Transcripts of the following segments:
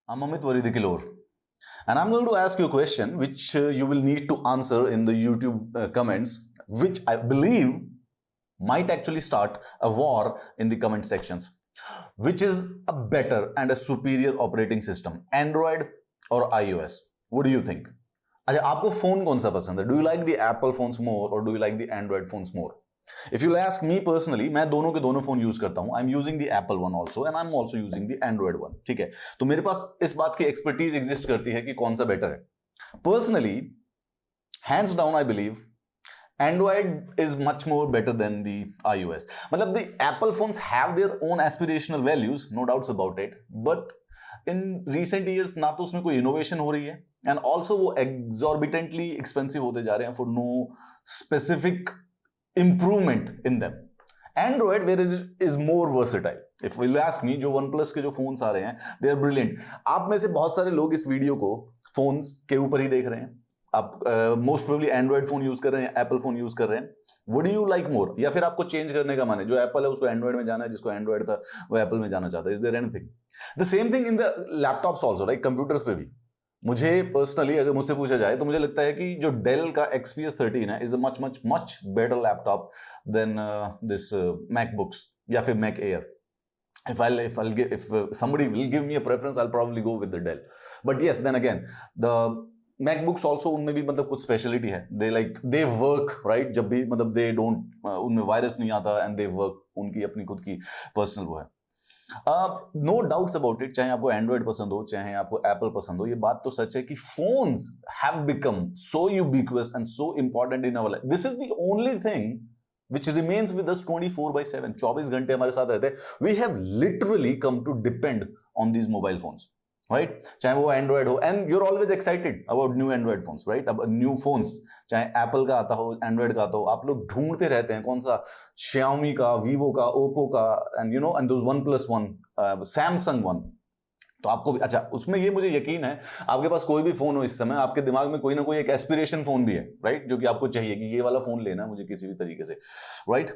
I'm Amit Varidikilor, and I'm going to ask you a question which you will need to answer in the YouTube comments, which I believe might actually start a war in the comment sections. Which is a better and a superior operating system, Android or iOS? What do you think? अच्छा, आपको phone कौन सा पसंद है? Do you like the Apple phones more और do you like the Android phones more? If you ask me personally, मैं दोनों के दोनों फोन यूज करता हूं. I am using the Apple one also and I am also using the Android one. ठीक है, तो मेरे पास इस बात की एक्सपर्टीज एग्जिस्ट करती है कि कौन सा बेटर है. Personally, hands down, I believe Android is much more better than the iOS. मतलब the Apple phones have their own aspirational values, no doubts about it. But in recent years ना तो उसमें कोई innovation हो रही है, and also वो exorbitantly expensive होते जा रहे हैं for no specific improvement in them. Android where is more versatile. If you ask me, जो OnePlus के जो phones आ रहे हैं, they are brilliant. आप में से बहुत सारे लोग इस वीडियो को phones के ऊपर ही देख रहे हैं. आप most probably Android phone use कर रहे हैं, एप्पल फोन यूज कर रहे हैं. Would you like more? या फिर आपको चेंज करने का मन है, जो एप्पल है उसको एंड्रॉइड में जाना है, जिसको एंड्रॉइड था वो एप्पल में जाना चाहता है. Is there anything the same thing in the laptops also, right? Computers पे भी मुझे पर्सनली अगर मुझसे पूछा जाए तो मुझे लगता है कि जो डेल का XPS 13 है is a much much much better laptop than this MacBooks या फिर Mac Air. If somebody will give me a preference, I'll probably go with the Dell. But yes, then again, the MacBooks also, उनमें भी मतलब कुछ speciality है. they work, right? जब भी मतलब they don't उनमें वायरस नहीं आता and they work. उनकी अपनी खुद की पर्सनल वो है. No doubts about it. चाहे आपको एंड्रॉइड पसंद हो, चाहे आपको एप्पल पसंद हो, ये बात तो सच है कि phones have become so ubiquitous and so important in our life. This is the only thing which remains with us 24/7. 24 घंटे हमारे साथ रहते हैं. We have literally come to depend on these mobile phones, right? चाहे वो Android हो, and you're always excited about new Android phones, right? अब new phones, चाहे एप्पल का आता हो, एंड्रॉइड का आता हो, आप लोग ढूंढते रहते हैं कौन सा Xiaomi का, Vivo का, Oppo का, and those OnePlus one, Samsung one. तो आपको भी अच्छा, उसमें ये मुझे यकीन है, आपके पास कोई भी फोन हो इस समय, आपके दिमाग में कोई ना कोई एक एस्पिरेशन फोन भी है, राइट? जो कि आपको चाहिए कि ये वाला फोन लेना है मुझे किसी भी तरीके से, राइट?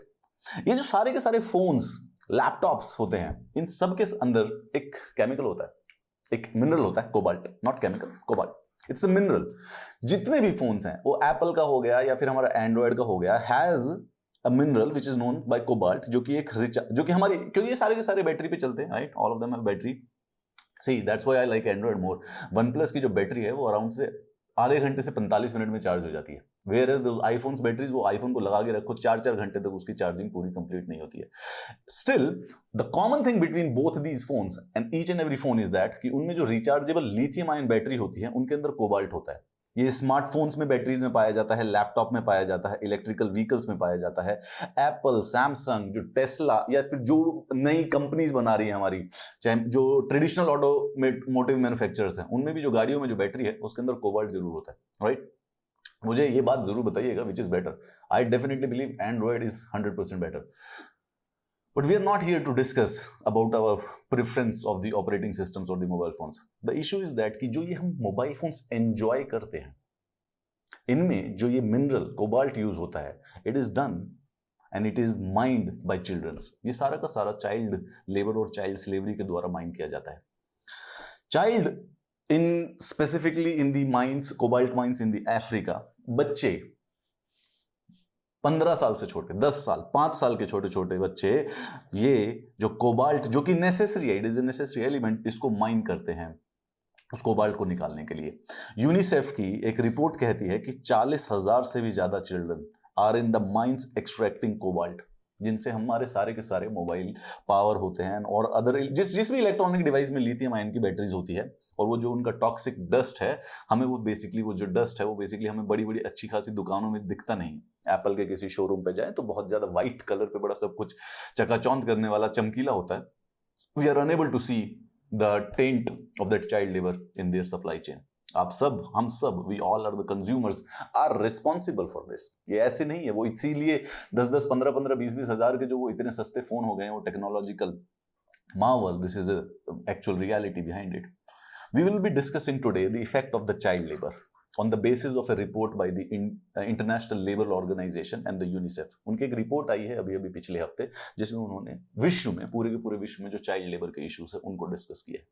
ये जो सारे के सारे फोन्स, लैपटॉप्स होते हैं, इन सब के अंदर एक केमिकल होता है, एक मिनरल होता है, cobalt. Not chemical, cobalt. It's a mineral. जितने भी फोन्स हैं, वो एप्पल का हो गया या फिर हमारा एंड्रॉइड का हो गया, has a mineral which is known by cobalt, जो कि एक जो कि हमारी, क्योंकि ये सारे के सारे बैटरी पे चलते हैं, right? All of them have battery. See, that's why I like Android more. OnePlus की जो बैटरी है वो अराउंड से आधे घंटे से 45 मिनट में चार्ज हो जाती है. Whereas those iPhones बैटरीज, वो iPhone को लगा के रखो 4-4 घंटे तक उसकी चार्जिंग पूरी कंप्लीट नहीं होती है. Still, the common thing between both these phones and each and every phone is that कि उनमें जो रिचार्जेबल लिथियम आयन बैटरी होती है, उनके अंदर कोबाल्ट होता है. ये स्मार्टफोन्स में बैटरीज में पाया जाता है, लैपटॉप में पाया जाता है, इलेक्ट्रिकल व्हीकल्स में पाया जाता है. एप्पल, सैमसंग, जो टेस्ला या फिर जो नई कंपनीज बना रही है हमारी, चाहे जो ट्रेडिशनल ऑटोमोटिव मैन्युफैक्चरर्स हैं, उनमें भी जो गाड़ियों में जो बैटरी है उसके अंदर कोबाल्ट जरूर होता है, राइट? मुझे ये बात जरूर बताइएगा which is better. I definitely believe Android is 100% better. But we are not here to discuss about our preference of the operating systems or the mobile phones. The issue is that कि जो ये हम mobile phones enjoy करते हैं, इनमें जो ये mineral cobalt use होता है, it is done and it is mined by childrens. ये सारा का सारा चाइल्ड लेबर और चाइल्ड स्लेवरी के द्वारा माइंड किया जाता है. Child in specifically in the mines, cobalt mines in the Africa, बच्चे 15 साल से छोटे, 10 साल, 5 साल के छोटे छोटे बच्चे ये जो कोबाल्ट, जो कि नेसेसरी है, it is a necessary element, इसको माइन करते हैं उस कोबाल्ट को निकालने के लिए. यूनिसेफ की एक रिपोर्ट कहती है कि 40,000 से भी ज्यादा children are in the mines extracting cobalt, जिनसे हमारे सारे के सारे मोबाइल पावर होते हैं और अदर जिस भी इलेक्ट्रॉनिक डिवाइस में लिथियम आयन की बैटरीज होती है, और वो जो उनका टॉक्सिक डस्ट है, हमें वो बेसिकली, वो जो डस्ट है वो बेसिकली हमें बड़ी बड़ी अच्छी खासी दुकानों में दिखता नहीं. एप्पल के किसी शोरूम पे जाए तो बहुत ज्यादा व्हाइट कलर पे बड़ा सब कुछ चकाचौंध करने वाला चमकीला होता है. We are unable to see the tent of that child labour in their supply chain. आप सब, हम सब, we all are the consumers are responsible for this. ये ऐसे नहीं है, वो इसीलिए 10-10, 15-15, 20-20 हजार के जो वो इतने सस्ते फोन हो गए हैं, वो technological Marvel. This is actual reality behind it. We will be discussing today the effect of the child labor on the basis of a report by the International Labour Organization and the UNICEF. उनकी एक report आई है अभी अभी पिछले हफ्ते, जिसमें उन्होंने विश्व में, पूरे के पूरे विश्व में जो चाइल्ड लेबर के इश्यूज है उनको डिस्कस किया है।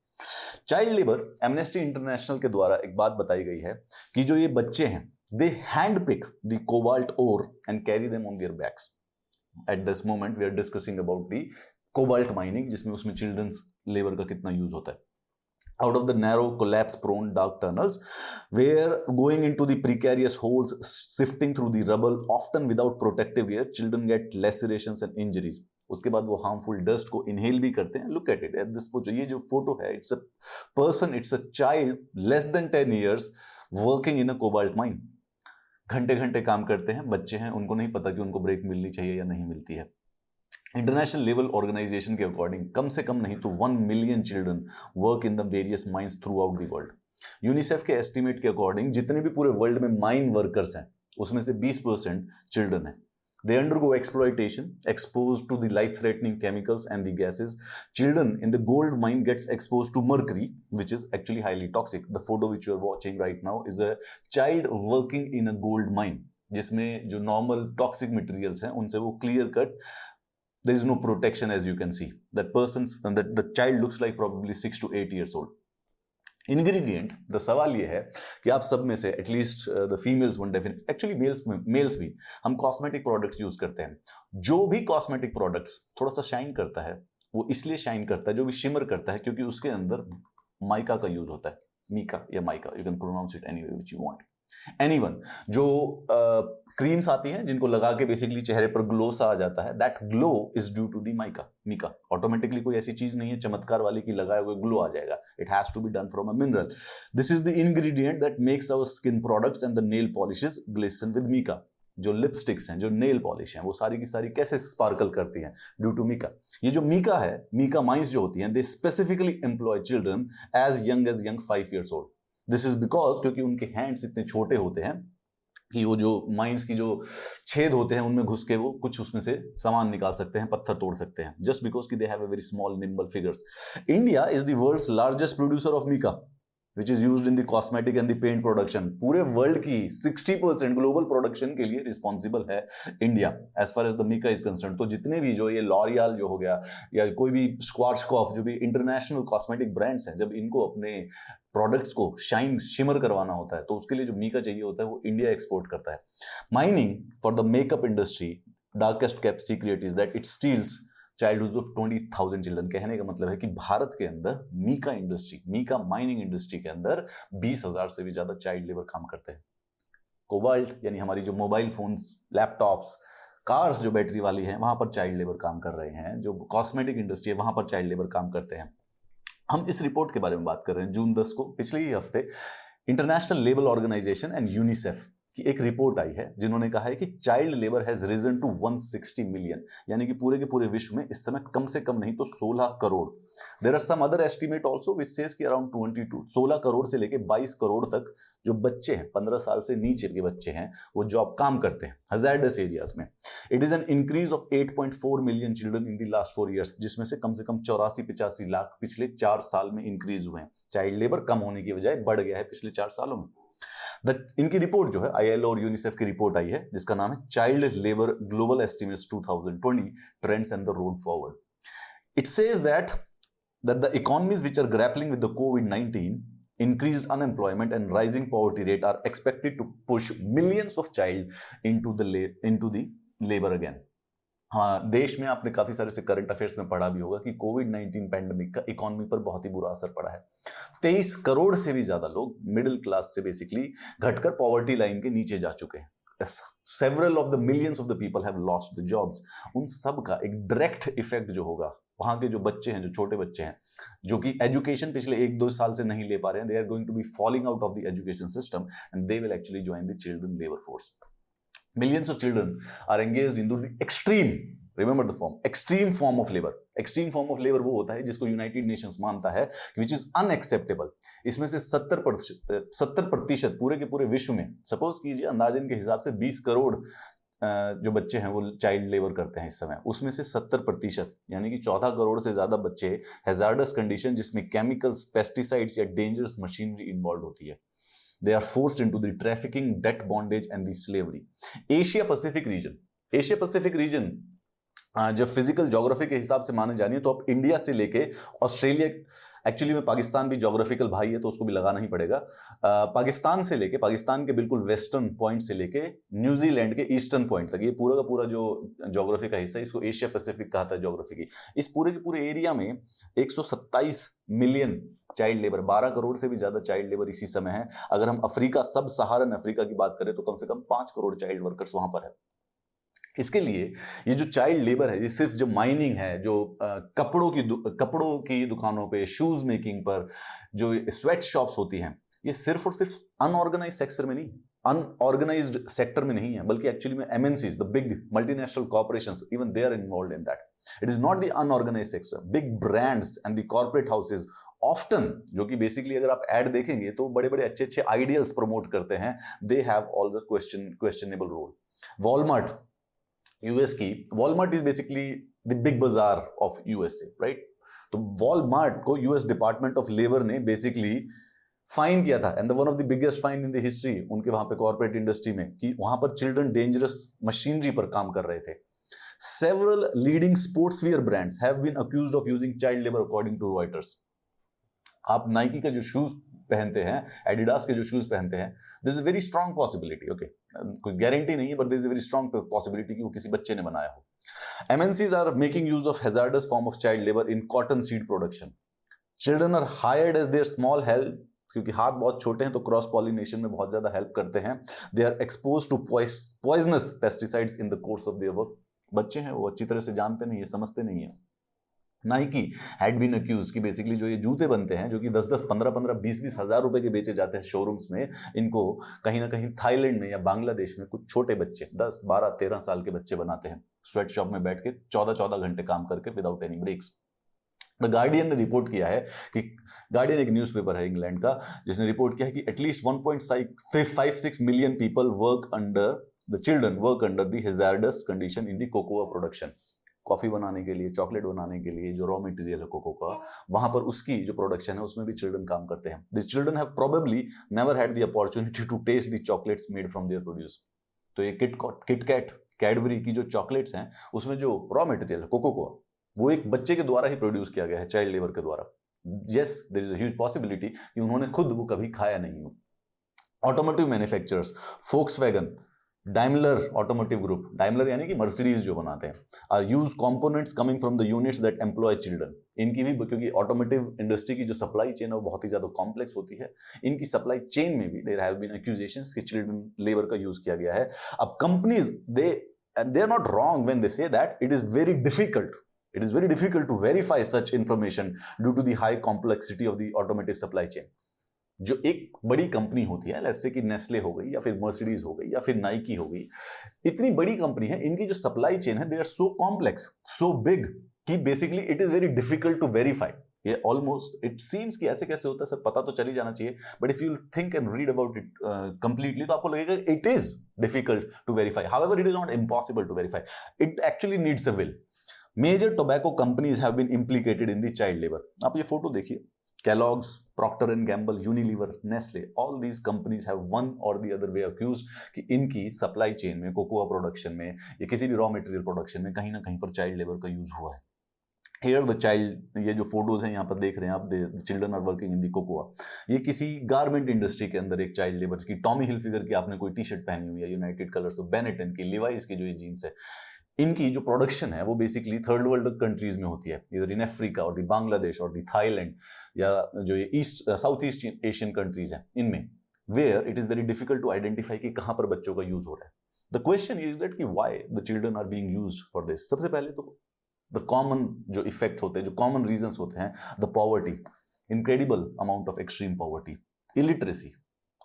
चाइल्ड लेबर, एमनेस्टी इंटरनेशनल के द्वारा एक बात बताई गई है कि जो ये बच्चे हैं, they handpick the cobalt ore and carry them on their backs. At this moment we are discussing about the cobalt mining, जिसमें उसमें चिल्ड्रंस लेबर का कितना यूज होता है। Out of the narrow, collapse-prone dark tunnels, where going into the precarious holes, sifting through the rubble, often without protective gear, children get lacerations and injuries. उसके बाद वो harmful dust को inhale भी करते हैं। Look at it at this photo, ये जो photo है, it's a person, it's a child less than 10 years working in a cobalt mine. घंटे घंटे काम करते हैं, बच्चे हैं, उनको नहीं पता कि उनको ब्रेक मिलनी चाहिए या नहीं मिलती है। इंटरनेशनल लेवल ऑर्गेनाइजेशन के अकॉर्डिंग कम से कम नहीं तो 1 million children work in the various mines through out the world. UNICEF के एस्टिमेट के अकॉर्डिंग जितने भी पूरे वर्ल्ड में माइन वर्कर्स हैं, उसमें से 20% चिल्ड्रन हैं। They undergo exploitation, exposed to the life-threatening chemicals and the gases. Children in the gold mine gets exposed to mercury, which is actually highly toxic. The photo which you are watching right now is a child working in a gold mine, जिसमें जो normal toxic materials हैं उनसे वो clear cut. There is no protection, as you can see. That the child looks like probably 6 to 8 years old. Ingredient, the सवाल ये है कि आप सब में से at least the females one definite, actually males भी हम कॉस्मेटिक प्रोडक्ट्स यूज करते हैं। जो भी कॉस्मेटिक प्रोडक्ट्स थोड़ा सा शाइन करता है, वो इसलिए शाइन करता है, जो भी शिमर करता है, क्योंकि उसके अंदर माइका का यूज होता है। मीका या mica, you can pronounce it any way which you want. Anyone, जो क्रीम्स आती हैं जिनको लगा के बेसिकली चेहरे पर ग्लो सा आ जाता है, that glow is due to the mica. Automatically कोई ऐसी चीज नहीं है चमत्कार वाली की लगाए हुए ग्लो आ जाएगा। It has to be done from a mineral. This is the ingredient that makes our skin products and the nail polishes glisten with mica. जो लिपस्टिक्स हैं, जो नेल पॉलिश हैं, वो सारी की सारी कैसे स्पार्कल करती हैं? Due to mica. ये जो मीका है, मीका माइंस जो होती हैं, they specifically employ children age young 5 years old। This is because क्योंकि उनके हैंड्स इतने छोटे होते हैं कि वो जो माइंस की जो छेद होते हैं उनमें घुस के वो कुछ उसमें से सामान निकाल सकते हैं, पत्थर तोड़ सकते हैं, जस्ट बिकॉज कि they have a very small nimble figures. India is the world's largest producer of mica, which is used in the cosmetic and the paint production. पूरे वर्ल्ड की 60% ग्लोबल प्रोडक्शन के लिए रिस्पॉन्सिबल है India, as far as the mica is concern. तो जितने भी जो ये लॉरियल जो हो गया या कोई भी स्क्वाशकॉफ, जो भी इंटरनेशनल कॉस्मेटिक ब्रांड्स हैं, जब इनको अपने प्रोडक्ट्स को शाइन शिमर करवाना होता है, तो उसके लिए जो मीका चाहिए होता है वो इंडिया एक्सपोर्ट करता है। Mining for the makeup industry, darkest kept secret is that it steals childhood of 20,000 children. कहने का मतलब है कि भारत के अंदर mica industry, mica mining industry के अंदर 20,000 से भी ज्यादा चाइल्ड लेबर काम करते हैं। कोबाल्ट यानी हमारी जो मोबाइल फोन्स, लैपटॉप्स, कार्स जो बैटरी वाली हैं, वहां पर चाइल्ड लेबर काम कर रहे हैं। जो कॉस्मेटिक इंडस्ट्री है, वहां पर चाइल्ड लेबर काम करते हैं। हम इस रिपोर्ट के बारे में बात कर रहे हैं। जून 10 को, पिछले ही हफ्ते, International Labour Organization and UNICEF की एक रिपोर्ट आई है, जिन्होंने कहा है कि child labour has risen to 160 million, यानी कि पूरे के पूरे विश्व में इस समय कम से कम नहीं तो 16 crore. There are some other estimate also which says कि अराउंड 16 करोड़ से लेके 22 करोड़ तक जो बच्चे हैं, 15 साल से नीचे के बच्चे हैं, वो जॉब काम करते हैं हजार्डस एरियाज में। It is an increase of 8.4 million children in the last 4 years, जिसमें से कम 84-85 लाख पिछले 4 साल में इंक्रीज हुए हैं। चाइल्ड लेबर कम होने की बजाय बढ़ गया है पिछले 4 सालों में। इनकी रिपोर्ट जो है, आईएलओ और यूनिसेफ की रिपोर्ट आई है, जिसका नाम है child labour global estimates 2020 trends and the road forward. It says that the economies which are grappling with the कोविड-19, increased unemployment and rising poverty rate are expected to push millions of child into the labor again. हाँ, देश में आपने काफी सारे से current affairs में पढ़ा भी होगा कि कोविड-19 पैंडेमिक का इकोनॉमी पर बहुत ही बुरा असर पड़ा है। 23 करोड़ से भी ज्यादा लोग मिडिल क्लास से बेसिकली घटकर पॉवर्टी लाइन के नीचे जा चुके हैं। Several of the millions of the people have lost the jobs. उन सब का एक डायरेक्ट इफेक्ट जो होगा, वहां के जो बच्चे हैं, जो छोटे बच्चे हैं, जो कि एजुकेशन पिछले 1-2 साल से नहीं ले पा रहे हैं, they are going to be falling out of the education system and they will actually join the children labor force. Millions of children are engaged into the extreme, remember the form, extreme form of labor. Extreme form of labor वो होता है जिसको United Nations मानता है which is unacceptable. इसमें से 70% पूरे के पूरे विश्व में, सपोज कीजिए अंदाजन के हिसाब से 20 करोड़ जो बच्चे हैं वो चाइल्ड लेबर करते हैं इस समय, उसमें से 70% यानी कि 14 करोड़ से ज्यादा बच्चे हैजार्डस कंडीशन, जिसमें केमिकल्स, पेस्टिसाइड्स या डेंजरस मशीनरी इन्वॉल्व होती है। They are forced into the trafficking, debt bondage and the slavery. Asia Pacific region जब फिजिकल ज्योग्राफी के हिसाब से माने जानी है तो अब इंडिया से लेके ऑस्ट्रेलिया, एक्चुअली में पाकिस्तान भी ज्योग्राफिकल भाई है तो उसको भी लगाना ही पड़ेगा, पाकिस्तान से लेके, पाकिस्तान के बिल्कुल वेस्टर्न पॉइंट से लेके न्यूजीलैंड के ईस्टर्न पॉइंट तक, ये पूरा का पूरा जो ज्योग्राफी का हिस्सा है इसको एशिया पैसिफिक कहा था ज्योग्राफी की। इस पूरे के पूरे एरिया में 127 मिलियन चाइल्ड लेबर, 12 करोड़ से भी ज्यादा चाइल्ड लेबर इसी समय है। अगर हम अफ्रीका, सब सहारन अफ्रीका की बात करें तो कम से कम 5 करोड़ चाइल्ड वर्कर्स वहां पर है। इसके लिए ये जो चाइल्ड लेबर है, ये सिर्फ जो माइनिंग है, जो कपड़ों की दुकानों पे, शूज मेकिंग पर, जो स्वेट शॉप्स होती हैं, ये सिर्फ और सिर्फ अनऑर्गेनाइज्ड सेक्टर में नहीं है, बल्कि एक्चुअली में MNCs, the big multinational corporations, even they are involved in that. It is not the unorganised sector, big brands and the corporate houses often, जो कि बेसिकली अगर आप एड देखेंगे तो बड़े बड़े अच्छे अच्छे आइडियल्स प्रमोट करते हैं, they have all the questionable role. Walmart, US की Walmart is basically the Big Bazaar of USA, right? तो वॉलमार्ट को यूएस डिपार्टमेंट ऑफ लेबर ने बेसिकली फाइन किया था, and one of the biggest fine in the history उनके वहां पे corporate industry में, कि वहां पर चिल्ड्रन डेंजरस मशीनरी पर काम कर रहे थे। Several leading sportswear brands have been accused of using child labour according to Reuters. आप नाइकी का जो शूज पहनते हैं, एडिडास के जो शूज पहनते हैं, this is very strong possibility, okay, कोई गारंटी नहीं है, but this is very strong possibility कि वो किसी बच्चे ने बनाया हो। MNCs are making use of hazardous form of child labour in cotton seed production. Children are hired as their small help, क्योंकि हाथ बहुत छोटे हैं तो क्रॉस पॉलिनेशन में बहुत ज्यादा हेल्प करते हैं। They are expose to poisonous pesticides in the course of their work. बच्चे हैं, वो अच्छी तरह से जानते नहीं है, समझते नहीं है। नाइकी हैड बीन अक्यूज्ड कि बेसिकली जो ये जूते बनते हैं, जो कि 10-10, 15-15, 20-20 हजार रुपए के बेचे जाते हैं शोरूम्स में, इनको कहीं ना कहीं थाईलैंड में या बांग्लादेश में कुछ छोटे बच्चे 10, 12, 13 साल के बच्चे बनाते हैं, स्वेट शॉप में बैठ के 14-14 घंटे काम करके without any breaks. The Guardian ने रिपोर्ट किया है कि, गार्डियन एक न्यूज़पेपर है इंग्लैंड का, जिसने रिपोर्ट किया है कि at least 1.56 million people work under, the children work under the hazards condition in the cocoa production. Coffee बनाने के लिए, चॉकलेट बनाने के लिए जो रॉ मटेरियल है कोको का, वहां पर उसकी जो प्रोडक्शन है उसमें भी चिल्ड्रन काम करते हैं। This children have probably never had the opportunity to taste the chocolates made from their produce. तो ये किटकैट, कैडबरी की जो चॉकलेट्स हैं, उसमें जो रॉ मटेरियल है कोको का, वो एक बच्चे के द्वारा ही प्रोड्यूस किया गया है, चाइल्ड लेबर के द्वारा। Yes, there is a huge possibility कि उन्होंने खुद वो कभी खाया नहीं हो। Automotive manufacturers, Volkswagen, Daimler automotive group, Daimler यानी कि मर्सिडीज जो बनाते हैं, are use components coming from the units that employ children. इनकी भी, क्योंकि ऑटोमोटिव इंडस्ट्री की जो सप्लाई चेन है वो बहुत ही ज्यादा कॉम्प्लेक्स होती है, इनकी सप्लाई चेन में भी देयर हैव बीन एक्यूजेशंस कि चिल्ड्रन लेबर का यूज किया गया है। अब companies, they are not wrong when they say that it is very difficult, it is very difficult to verify such information due to the high complexity of the automotive supply chain. जो एक बड़ी company होती है, जैसे कि Nestle हो गई या फिर मर्सिडीज हो गई या फिर नाइकी हो गई, इतनी बड़ी कंपनी है, इनकी जो सप्लाई चेन है, they are so complex, so big कि basically it is very difficult to verify. ये ऑलमोस्ट इट सीम्स कि ऐसे कैसे होता है सर, पता तो चल ही जाना चाहिए, but if you think and read about it completely तो आपको लगेगा it is difficult to verify. However it is not impossible to verify, it actually needs a will. Major tobacco companies have been implicated in the child labour. आप ये photo देखिए, Kellogg's, Procter and Gamble, Unilever, Nestle, all these companies have one or the other way accused कि इनकी supply chain में, cocoa production में या किसी भी रॉ मटेरियल प्रोडक्शन में कहीं ना कहीं पर चाइल्ड लेबर का यूज हुआ है। Here the child, ये जो फोटोज हैं यहाँ पर देख रहे हैं आप, the children are working in the cocoa, ये किसी गारमेंट इंडस्ट्री के अंदर एक चाइल्ड लेबर की, टॉमी हिलफिगर की आपने कोई टी शर्ट पहनी हुई है, यूनाइटेड कलर्स ऑफ बेनेटन की, लिवाइस की जो ये जीन्स है, इनकी जो प्रोडक्शन है वो बेसिकली थर्ड वर्ल्ड कंट्रीज में होती है, इधर इन अफ्रीका और दी बांग्लादेश और दी थाईलैंड या जो ये साउथ ईस्ट एशियन कंट्रीज हैं, इनमें where it is very difficult to identify कि कहां पर बच्चों का यूज हो रहा है। द क्वेश्चन इज दैट कि why the children are being used for this. सबसे पहले तो द कॉमन जो इफेक्ट होते हैं, जो कॉमन रीजंस होते हैं, the poverty, incredible amount of extreme poverty, illiteracy,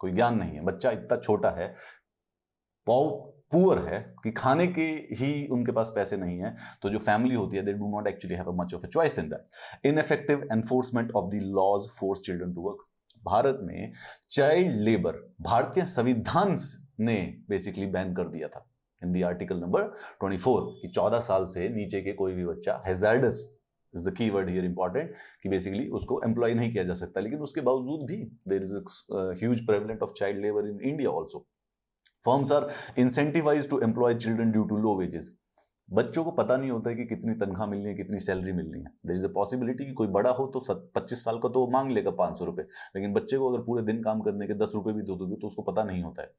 कोई ज्ञान नहीं है, बच्चा इतना छोटा है, पुअर है कि खाने के ही उनके पास पैसे नहीं है, तो जो फैमिली होती है, they do not actually have much of a choice in that. Ineffective enforcement of the laws force children to work. Bharat में चाइल्ड लेबर भारतीय संविधान ने बेसिकली बैन कर दिया था इन द आर्टिकल नंबर 24 कि 14 साल से नीचे के कोई भी बच्चा hazardous is the keyword here important, कि बेसिकली उसको एम्प्लॉय नहीं किया जा सकता, लेकिन उसके बावजूद भी there is huge prevalent of child labour in India also. Firms are incentivised to employ children due to low wages. बच्चों को पता नहीं होता है कि कितनी तनख्वाह मिलनी है, कितनी सैलरी मिलनी है. देयर इज अ पॉसिबिलिटी कि कोई बड़ा हो तो 25 साल का तो वो मांग लेगा 500 रुपए, लेकिन बच्चे को अगर पूरे दिन काम करने के 10 रुपए भी दे दोगे तो उसको पता नहीं होता है.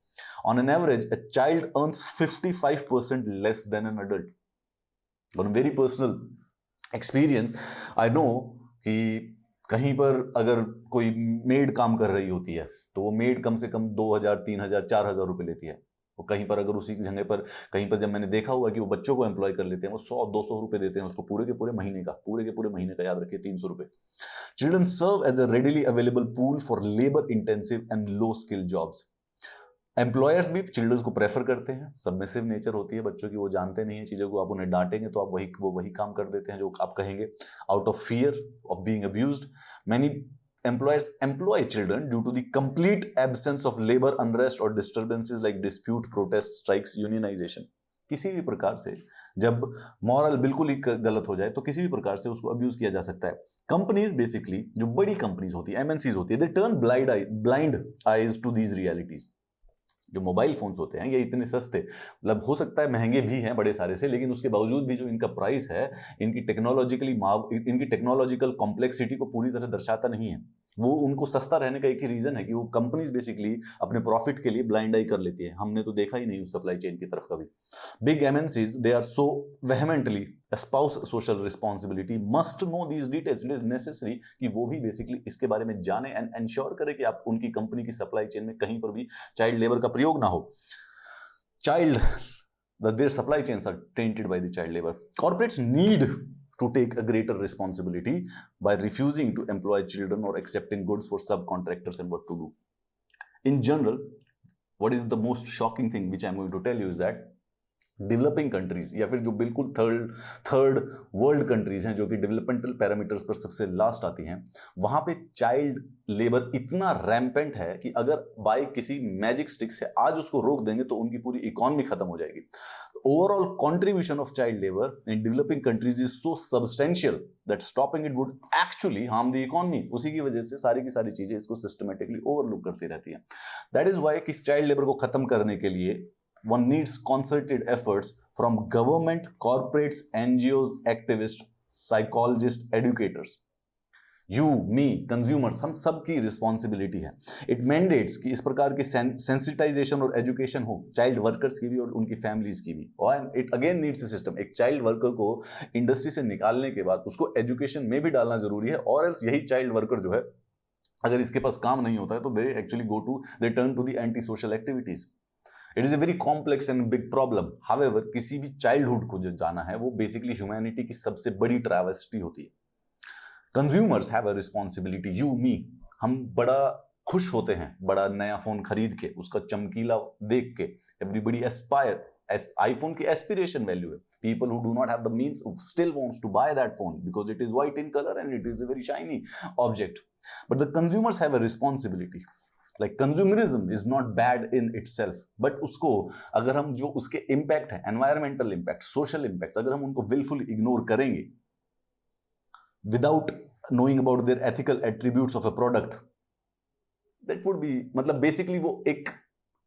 On an average a child earns 55% less than an adult. On very personal experience I know कि कहीं पर अगर कोई मेड काम कर रही होती है तो वो मेड कम से कम 2000, 3000, 4000 रुपए लेती है. वो कहीं पर अगर उसी जगह पर कहीं पर जब मैंने देखा हुआ कि वो बच्चों को एम्प्लॉय कर लेते हैं, वो 100-200 रुपए देते हैं उसको पूरे के पूरे महीने का, याद रखिए 300 रुपए. Children serve as a readily available pool for labour intensive and low skill jobs. Employers भी चिल्ड्रंस को प्रेफर करते हैं. सबमिसिव नेचर होती है बच्चों की, वो जानते नहीं है चीज़ों को. आप उन्हें डांटेंगे तो आप वही काम कर देते हैं जो आप कहेंगे. Out of fear of being abused, many employers employ children due to the complete absence of labor unrest or disturbances like dispute, protest, strikes, unionization. किसी भी प्रकार से जब मॉरल बिल्कुल ही गलत हो जाए तो किसी भी प्रकार से उसको अब्यूज किया जा सकता है. कंपनीज बेसिकली, जो बड़ी कंपनीज होती है, एमएनसीज होती है, they turn blind eyes to these realities. जो मोबाइल फोन्स होते हैं ये इतने सस्ते, मतलब हो सकता है महंगे भी हैं बड़े सारे से, लेकिन उसके बावजूद भी जो इनका प्राइस है, इनकी टेक्नोलॉजिकल कॉम्प्लेक्सिटी को पूरी तरह दर्शाता नहीं है. वो उनको सस्ता रहने का एक ही रीजन है कि वो कंपनीज बेसिकली अपने प्रॉफिट के लिए ब्लाइंड आई कर लेती है. हमने तो देखा ही नहीं उस सप्लाई चेन की तरफ कभी. Big MNCs they are so vehemently espouse social responsibility, must know these details. It is necessary कि वो भी बेसिकली इसके बारे में जाने एंड एंश्योर करे कि आप उनकी कंपनी की सप्लाई चेन में कहीं पर भी चाइल्ड लेबर का प्रयोग ना हो. Their supply chains are tainted by the child labor. Corporates need to take a greater responsibility by refusing to employ children or accepting goods for subcontractors and what to do. In general, what is the most shocking thing which I'm going to tell you is that developing countries या फिर जो बिल्कुल third world countries हैं, जो कि developmental parameters पर सबसे last आती हैं, वहां पे चाइल्ड लेबर इतना रैम्पेंट है कि अगर बाय किसी मैजिक स्टिक से आज उसको रोक देंगे तो उनकी पूरी इकोनॉमी खत्म हो जाएगी. Overall contribution of child labour in developing countries is so substantial that stopping it would actually harm the economy. उसी की वजह से सारी की सारी चीजें इसको सिस्टमेटिकली ओवरलुक करती रहती हैं. दैट इज वाई कि चाइल्ड लेबर को खत्म करने के लिए one needs concerted efforts from government, corporates, NGOs, activists, psychologists, educators. You, me, consumers, हम सब की रिस्पॉन्सिबिलिटी है. इट मैंडेट्स कि इस प्रकार की सेंसिटाइजेशन और एजुकेशन हो चाइल्ड वर्कर्स की भी और उनकी फैमिलीज की भी. और it again needs a system. एक चाइल्ड वर्कर को इंडस्ट्री से निकालने के बाद उसको एजुकेशन में भी डालना जरूरी है, और एल्स यही चाइल्ड वर्कर जो है अगर इसके पास काम नहीं होता है तो they turn to the anti social activities. It is a very complex and big problem. However, किसी भी चाइल्डहुड को जो जाना है वो बेसिकली ह्यूमैनिटी की सबसे बड़ी ट्रैवेस्टी होती है. Consumers have a responsibility. You, me, हम बड़ा खुश होते हैं बड़ा नया फोन खरीद के, उसका चमकीला देख के. Everybody Aspire. आईफोन की एस्पिरेशन वैल्यू है. People who do not have the means still wants to buy that phone because it is white in color and it is a very shiny object. But the consumers have a responsibility. Like consumerism is not bad in itself, but उसको अगर हम जो उसके impact है, environmental impact, social impact, अगर हम उनको wilfully ignore करेंगे without knowing about their ethical attributes of a product, that would be, मतलब बेसिकली वो एक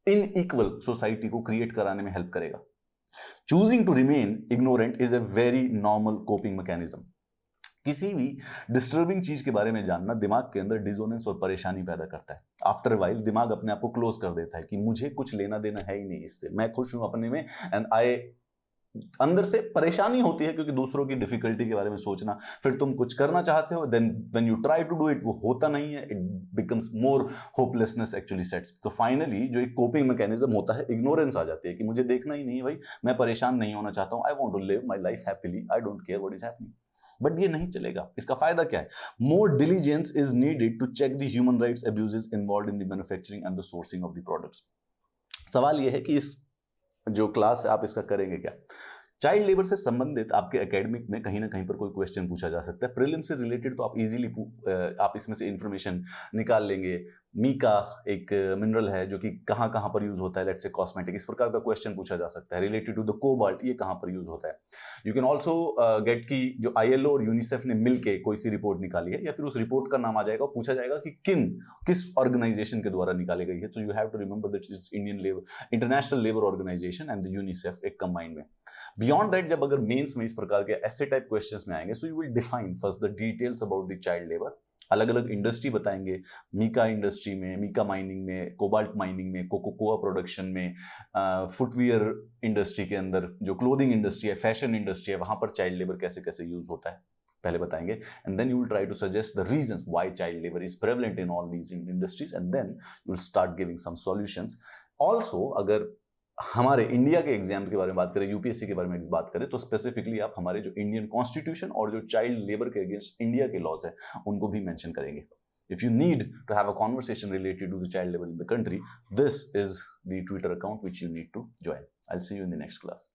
इनइक्वल सोसाइटी को क्रिएट कराने में हेल्प करेगा. Choosing to remain ignorant is a very normal coping mechanism. किसी भी डिस्टर्बिंग चीज के बारे में जानना दिमाग के अंदर डिसोनेंस और परेशानी पैदा करता है. आफ्टर वाइल दिमाग अपने आप को क्लोज कर देता है कि मुझे कुछ लेना देना है ही नहीं इससे, मैं खुश हूं अपने में. एंड अंदर से परेशानी होती है क्योंकि दूसरों की डिफिकल्टी के बारे में सोचना. फिर तुम कुछ करना चाहते हो, then when you try to do it वो होता नहीं है. It becomes more hopelessness actually sets. तो फाइनली जो एक कोपिंग मैकेनिज्म होता है, इग्नोरेंस आ जाती है कि मुझे देखना ही नहीं है भाई, मैं परेशान नहीं होना चाहता हूं. I want to live my life happily, I don't care what is happening. But ये नहीं चलेगा. इसका फायदा क्या है? More diligence is needed to check the human rights abuses involved in the manufacturing and the sourcing of the products. सवाल यह है कि इस जो क्लास है आप इसका करेंगे क्या? चाइल्ड लेबर से संबंधित आपके एकेडमिक में कहीं ना कहीं पर कोई क्वेश्चन पूछा जा सकता है. प्रीलिम से रिलेटेड तो आप इजीली आप इसमें से इंफॉर्मेशन निकाल लेंगे. मीका एक मिनरल है जो कि कहाँ कहाँ पर यूज होता है, लेट्स से कॉस्मेटिक, इस प्रकार का क्वेश्चन पूछा जा सकता है। रिलेटेड टू द कोबाल्ट, ये कहाँ पर यूज होता है। यू कैन ऑल्सो गेट की जो ILO और यूनिसेफ ने मिलके कोई सी रिपोर्ट निकाली है, या फिर उस रिपोर्ट का नाम आ जाएगा, पूछा जाएगा कि किस ऑर्गेनाइजेशन के द्वारा निकाली गई है। तो you have to remember that is International Labour Organization and the UNICEF, एक कंबाइंड में। बियॉन्ड दैट, जब अगर मेंस में इस प्रकार के ऐसे टाइप क्वेश्चंस में आएंगे, so you will define first the details about the child labour, अलग अलग इंडस्ट्री बताएंगे, मीका इंडस्ट्री में, मीका माइनिंग में, कोबाल्ट माइनिंग में, कोकोकोआ प्रोडक्शन में, फुटवियर इंडस्ट्री के अंदर जो क्लोथिंग इंडस्ट्री है, फैशन इंडस्ट्री है, वहां पर चाइल्ड लेबर कैसे कैसे यूज होता है पहले बताएंगे। And then you will try to suggest the reasons why child labour is prevalent in all these industries, and then you will start giving some solutions. Also अगर हमारे इंडिया के exam के बारे में बात करें, यूपीएससी के बारे में बात करें, तो स्पेसिफिकली आप हमारे जो इंडियन कॉन्स्टिट्यूशन और जो चाइल्ड लेबर के अगेंस्ट इंडिया के लॉज है उनको भी मेंशन करेंगे। If you need to have a conversation related to the child labor in the country, this is the Twitter account which you need to join. I'll see you in the next class.